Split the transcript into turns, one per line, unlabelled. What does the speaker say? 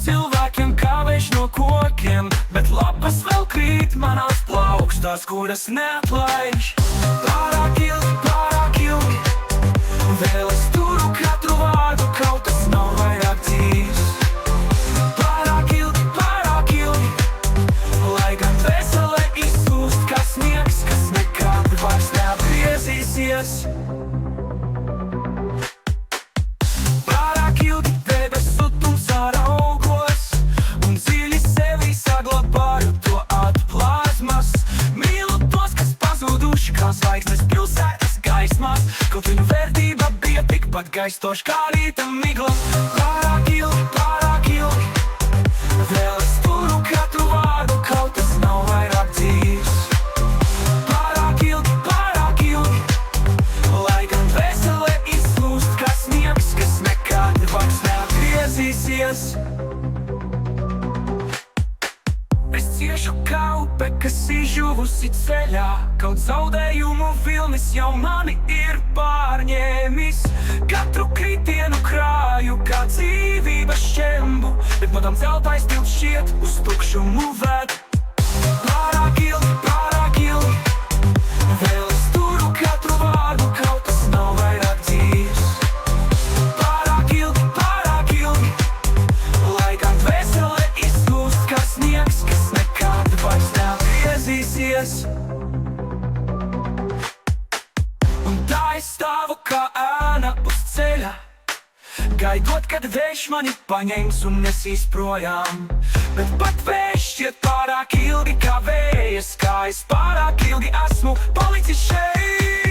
cilvēkiem kā vējš no kokiem, bet lapas vēl krīt manās plaukstās, kuras neatlaiž. Pārāk ilgi, vēl es turu katru vārdu, kaut kas nav vairāk dzīvs. Pārāk ilgi, lai gan vesele izsūst, kā sniegs, kas nekad vairs neatgriezīsies. Pārāk ilgi debesu tumsā raugos, un dziļi sevi saglabāju to atplāsmas. Mīlu tos, kas pazuduši kā zvaigznes pilsētas gaismās, kaut viņu vērtība bija tikpat gaistoša kā rīta migla. Pārāk ilgi, vēl es turu katru vārdu, kaut kas nav vairāk dzīvs. Pārāk ilgi, lai gan vesele izslūst, kā sniegs, kas nekad vairs neatgriezīsies. Es ciešu kā upe, kas izžuvusi ceļā, kaut zaudējumu vilnis jau mani ir pārņēmis. Katru kritienu krāju kā dzīvības šķembu, bet modam zeltais tilts šķiet uz tukšumu ved. Pārāk ilgi, vēl es turu katru vārdu, kaut kas nav vairāk dzīvs. Pārāk ilgi, lai gan vesele izslūst, kā sniegs, kas nekad vairs neatgriezīsies. Un tā es stāvu kā ēna uz ceļa, gaidot, kad vējš mani paņems un nesīs projām. Bet pat vējš šķiet pārāk ilgi kā vējas, kā es pārāk ilgi esmu palicis šeit.